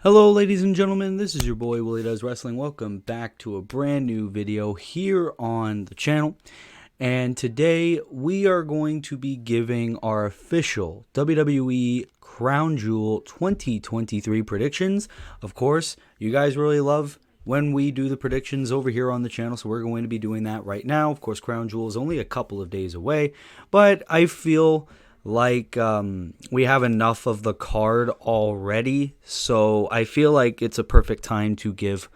Hello ladies and gentlemen, this is your boy Willie Does Wrestling. Welcome back to a brand new video here on the channel. And today we are going to be giving our official WWE Crown Jewel 2023 predictions. Of course, you guys really love when we do the predictions over here on the channel, so we're going to be doing that right now. Of course, Crown Jewel is only a couple of days away, but I feel like we have enough of the card already, so I feel like it's a perfect time to give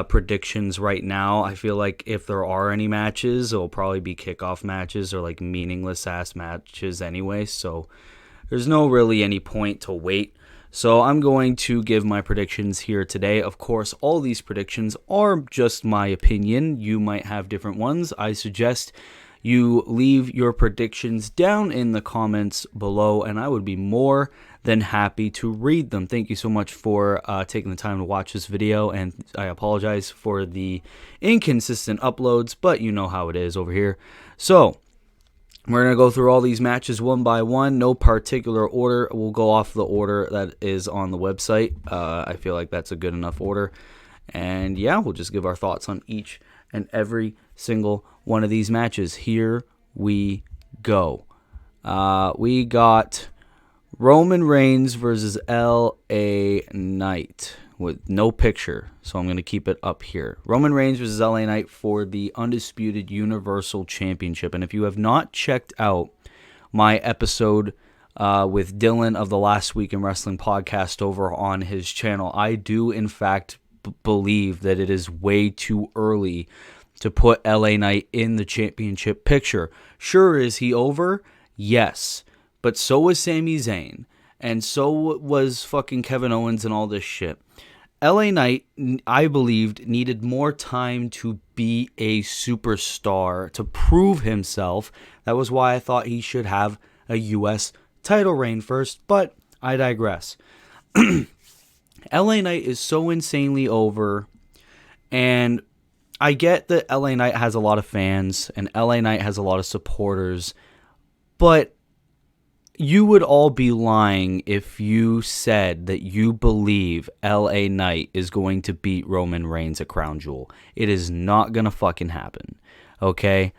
predictions right now. I feel like if there are any matches, it'll probably be kickoff matches or like meaningless ass matches anyway, so there's no really any point to wait. So I'm going to give my predictions here today. Of course, all these predictions are just my opinion. You might have different ones. I suggest you leave your predictions down in the comments below, and I would be more than happy to read them. Thank you so much for taking the time to watch this video, and I apologize for the inconsistent uploads, but you know how it is over here. So we're going to go through all these matches one by one, no particular order. We'll go off the order that is on the website. I feel like that's a good enough order. And yeah, we'll just give our thoughts on each and every single one of these matches. Here we go. We got Roman Reigns versus LA Knight with no picture, so I'm going to keep it up here. Roman Reigns versus LA Knight for the Undisputed Universal Championship. And if you have not checked out my episode with Dylan of the Last Week in Wrestling podcast over on his channel, I do in fact believe that it is way too early to put LA Knight in the championship picture. Sure, is he over? Yes. But so was Sami Zayn. And so was fucking Kevin Owens and all this shit. LA Knight, I believed, needed more time to be a superstar, to prove himself. That was why I thought he should have a US title reign first, but I digress. LA Knight is so insanely over, and I get that LA Knight has a lot of fans, and LA Knight has a lot of supporters, but you would all be lying if you said that you believe LA Knight is going to beat Roman Reigns at Crown Jewel. It is not going to fucking happen, okay?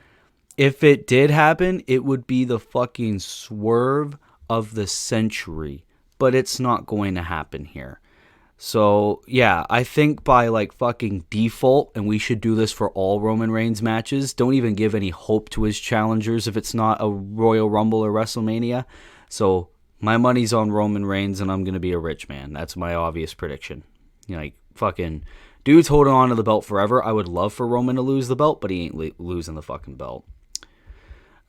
If it did happen, it would be the fucking swerve of the century, but it's not going to happen here. So, yeah, I think by like fucking default, and we should do this for all Roman Reigns matches, don't even give any hope to his challengers if it's not a Royal Rumble or WrestleMania. So, my money's on Roman Reigns, and I'm going to be a rich man. That's my obvious prediction. You know, like, fucking dude's holding on to the belt forever. I would love for Roman to lose the belt, but he ain't losing the fucking belt.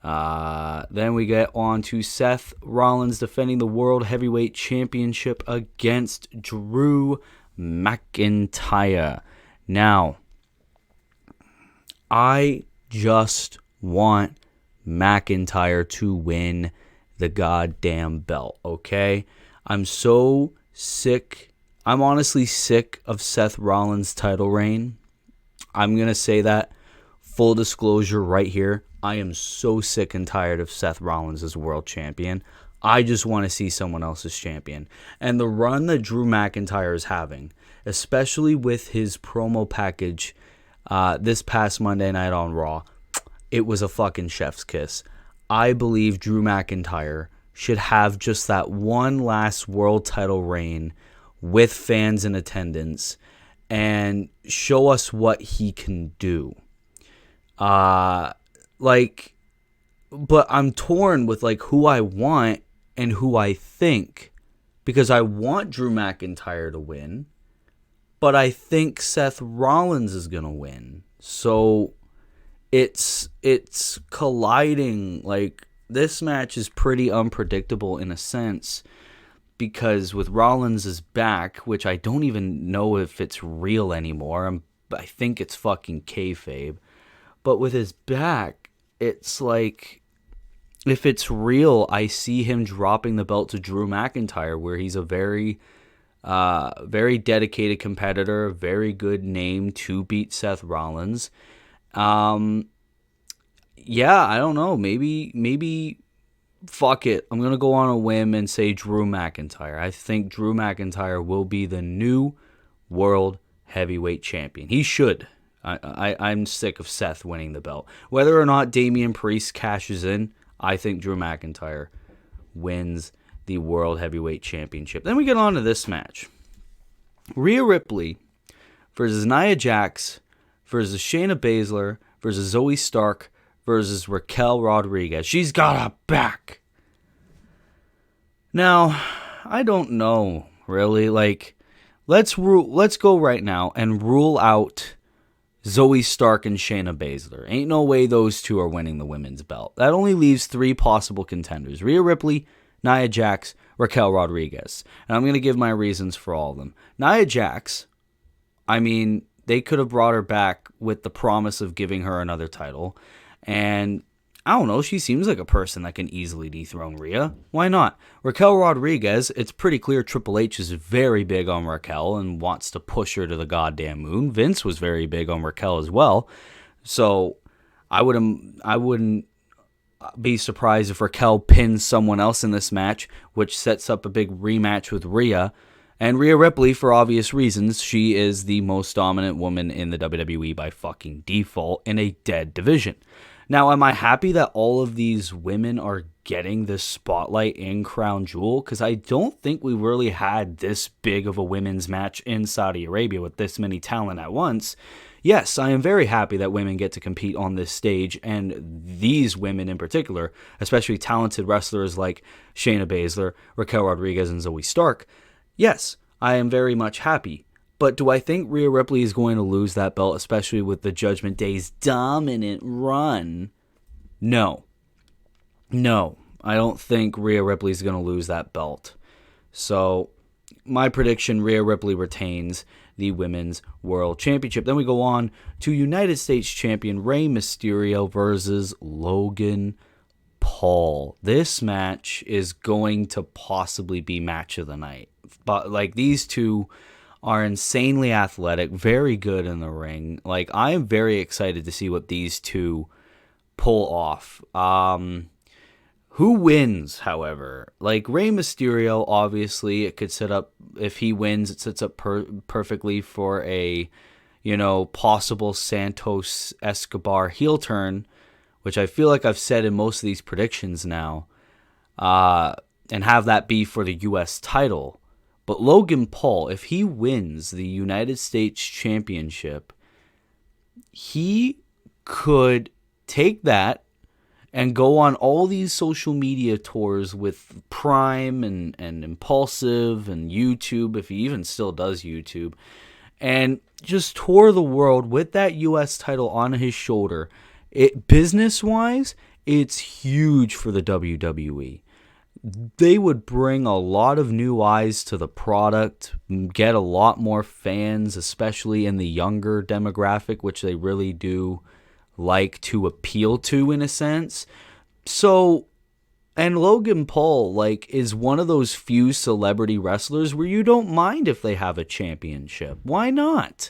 Then we get on to Seth Rollins defending the World Heavyweight Championship against Drew McIntyre. Now, I just want McIntyre to win the goddamn belt, okay? I'm so sick. I'm honestly sick of Seth Rollins' title reign. I'm going to say that. Full disclosure right here. I am so sick and tired of Seth Rollins as world champion. I just want to see someone else as champion. And the run that Drew McIntyre is having, especially with his promo package this past Monday night on Raw, it was a fucking chef's kiss. I believe Drew McIntyre should have just that one last world title reign with fans in attendance and show us what he can do. But I'm torn with like who I want and who I think, because I want Drew McIntyre to win, but I think Seth Rollins is going to win. So it's colliding. Like, this match is pretty unpredictable in a sense, because with Rollins' back, which I don't even know if it's real anymore. I think it's fucking kayfabe. But with his back, it's like, if it's real, I see him dropping the belt to Drew McIntyre, where he's a very dedicated competitor, very good name to beat Seth Rollins. Yeah, I don't know. Maybe fuck it. I'm going to go on a whim and say Drew McIntyre. I think Drew McIntyre will be the new world heavyweight champion. He should. I'm sick of Seth winning the belt. Whether or not Damian Priest cashes in, I think Drew McIntyre wins the World Heavyweight Championship. Then we get on to this match. Rhea Ripley versus Nia Jax versus Shayna Baszler versus Zoe Stark versus Raquel Rodriguez. She's got a back. Now, I don't know, really. Like, let's go right now and rule out Zoe Stark and Shayna Baszler. Ain't no way those two are winning the women's belt. That only leaves 3 possible contenders. Rhea Ripley, Nia Jax, Raquel Rodriguez. And I'm going to give my reasons for all of them. Nia Jax, I mean, they could have brought her back with the promise of giving her another title. And I don't know, she seems like a person that can easily dethrone Rhea. Why not? Raquel Rodriguez, it's pretty clear Triple H is very big on Raquel and wants to push her to the goddamn moon. Vince was very big on Raquel as well. So I wouldn't be surprised if Raquel pins someone else in this match, which sets up a big rematch with Rhea. And Rhea Ripley, for obvious reasons, she is the most dominant woman in the WWE by fucking default in a dead division. Now, am I happy that all of these women are getting this spotlight in Crown Jewel? Because I don't think we really had this big of a women's match in Saudi Arabia with this many talent at once. Yes, I am very happy that women get to compete on this stage, and these women in particular, especially talented wrestlers like Shayna Baszler, Raquel Rodriguez, and Zoe Stark. Yes, I am very much happy. But do I think Rhea Ripley is going to lose that belt, especially with the Judgment Day's dominant run? No. No, I don't think Rhea Ripley is going to lose that belt. So, my prediction, Rhea Ripley retains the Women's World Championship. Then we go on to United States Champion Rey Mysterio versus Logan Paul. This match is going to possibly be match of the night. But, like, these two are insanely athletic, very good in the ring. Like, I am very excited to see what these two pull off. Who wins, however? Like, Rey Mysterio, obviously, it could set up, if he wins, it sets up perfectly for a, possible Santos Escobar heel turn, which I feel like I've said in most of these predictions now, and have that be for the U.S. title. But Logan Paul, if he wins the United States Championship, he could take that and go on all these social media tours with Prime and Impulsive and YouTube, if he even still does YouTube, and just tour the world with that U.S. title on his shoulder. Business-wise, it's huge for the WWE. They would bring a lot of new eyes to the product, get a lot more fans, especially in the younger demographic, which they really do like to appeal to in a sense. So, and Logan Paul, is one of those few celebrity wrestlers where you don't mind if they have a championship. Why not?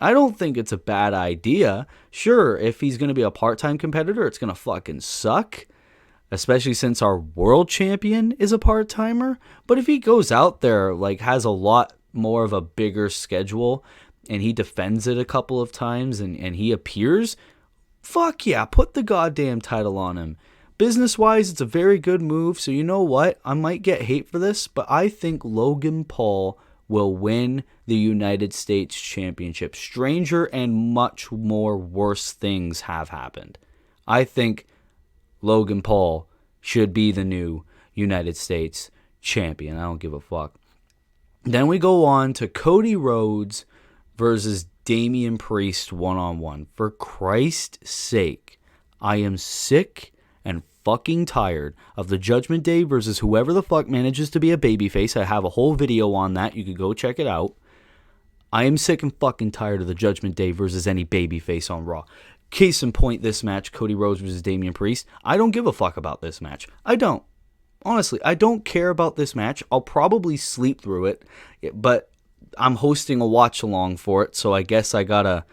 I don't think it's a bad idea. Sure, if he's going to be a part-time competitor, it's going to fucking suck. Especially since our world champion is a part-timer. But if he goes out there, has a lot more of a bigger schedule, and he defends it a couple of times, and he appears, fuck yeah, put the goddamn title on him. Business-wise, it's a very good move, so you know what? I might get hate for this, but I think Logan Paul will win the United States Championship. Stranger and much more worse things have happened. I think Logan Paul should be the new United States champion. I don't give a fuck. Then we go on to Cody Rhodes versus Damian Priest one-on-one. For Christ's sake, I am sick and fucking tired of the Judgment Day versus whoever the fuck manages to be a babyface. I have a whole video on that. You could go check it out. I am sick and fucking tired of the Judgment Day versus any babyface on Raw. Case in point, this match, Cody Rhodes versus Damian Priest. I don't give a fuck about this match. I don't. Honestly, I don't care about this match. I'll probably sleep through it, but I'm hosting a watch-along for it, so I guess I gotta,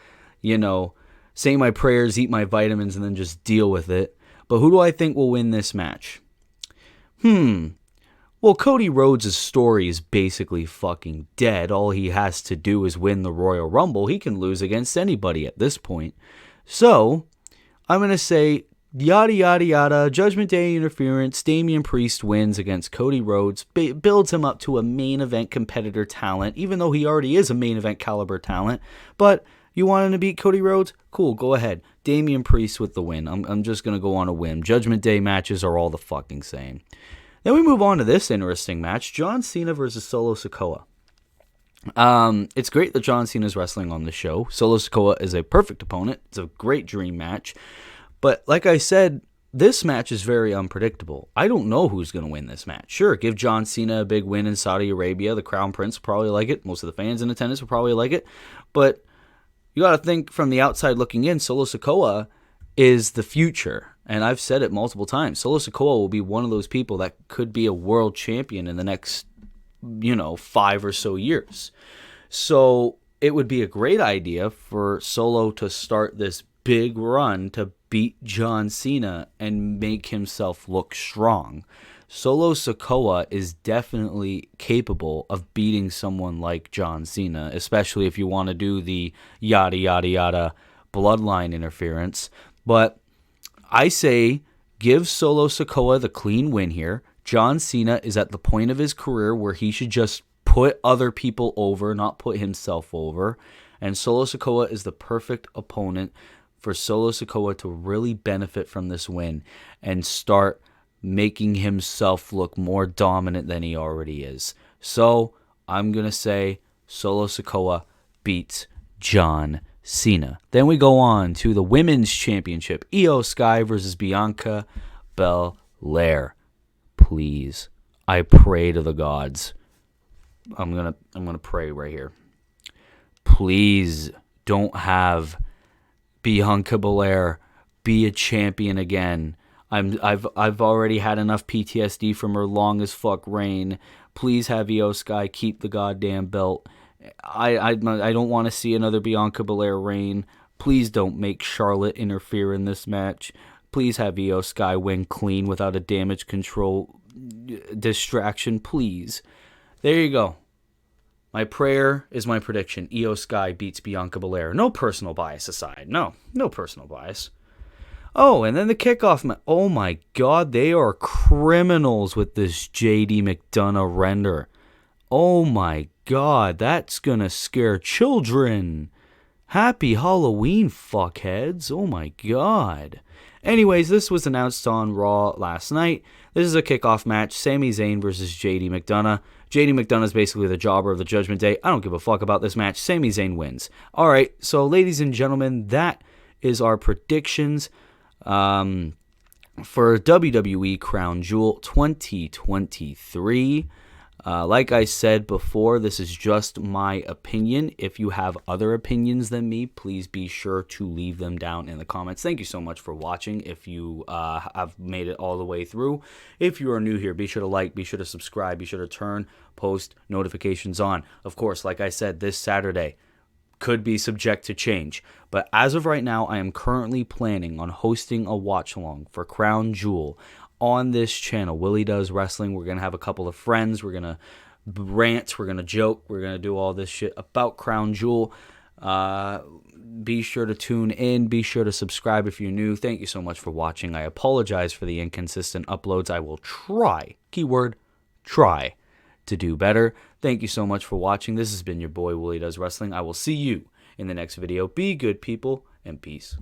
say my prayers, eat my vitamins, and then just deal with it. But who do I think will win this match? Well, Cody Rhodes' story is basically fucking dead. All he has to do is win the Royal Rumble. He can lose against anybody at this point. So, I'm going to say, yada, yada, yada, Judgment Day interference, Damian Priest wins against Cody Rhodes, builds him up to a main event competitor talent, even though he already is a main event caliber talent. But you want him to beat Cody Rhodes? Cool, go ahead. Damian Priest with the win. I'm just going to go on a whim. Judgment Day matches are all the fucking same. Then we move on to this interesting match, John Cena versus Solo Sikoa. It's great that John Cena is wrestling on the show. Solo Sikoa is a perfect opponent. It's a great dream match. But like I said, this match is very unpredictable. I don't know who's going to win this match. Sure, give John Cena a big win in Saudi Arabia. The Crown Prince will probably like it. Most of the fans in attendance will probably like it. But you got to think from the outside looking in, Solo Sikoa is the future. And I've said it multiple times. Solo Sikoa will be one of those people that could be a world champion in the next, 5 or so years. So it would be a great idea for Solo to start this big run to beat John Cena and make himself look strong. Solo Sikoa is definitely capable of beating someone like John Cena, especially if you want to do the yada, yada, yada bloodline interference. But I say give Solo Sikoa the clean win here. John Cena is at the point of his career where he should just put other people over, not put himself over. And Solo Sikoa is the perfect opponent for Solo Sikoa to really benefit from this win and start making himself look more dominant than he already is. So I'm going to say Solo Sikoa beats John Cena. Then we go on to the Women's Championship. Io Sky versus Bianca Belair. Please, I pray to the gods. I'm gonna pray right here. Please don't have Bianca Belair be a champion again. I've already had enough PTSD from her long as fuck reign. Please have Io Sky keep the goddamn belt. I don't want to see another Bianca Belair reign. Please don't make Charlotte interfere in this match. Please have Io Sky win clean without a damage control distraction, please. There you go. My prayer is my prediction. Io Sky beats Bianca Belair. No personal bias aside. No personal bias. Oh, and then the kickoff match. Oh my God, they are criminals with this JD McDonough render. Oh my God, that's gonna scare children. Happy Halloween, fuckheads. Oh my God. Anyways, this was announced on Raw last night. This is a kickoff match. Sami Zayn versus JD McDonough. JD McDonough is basically the jobber of the Judgment Day. I don't give a fuck about this match. Sami Zayn wins. All right, so ladies and gentlemen, that is our predictions for WWE Crown Jewel 2023. Like I said before, this is just my opinion. If you have other opinions than me, please be sure to leave them down in the comments. Thank you so much for watching. If you have made it all the way through. If you are new here, be sure to like, be sure to subscribe, be sure to turn post notifications on. Of course, like I said, this Saturday could be subject to change. But as of right now, I am currently planning on hosting a watch-along for Crown Jewel on this channel. Willie Does Wrestling. We're going to have a couple of friends. We're going to rant. We're going to joke. We're going to do all this shit about Crown Jewel. Be sure to tune in. Be sure to subscribe if you're new. Thank you so much for watching. I apologize for the inconsistent uploads. I will try, keyword, try, to do better. Thank you so much for watching. This has been your boy, Willie Does Wrestling. I will see you in the next video. Be good, people, and peace.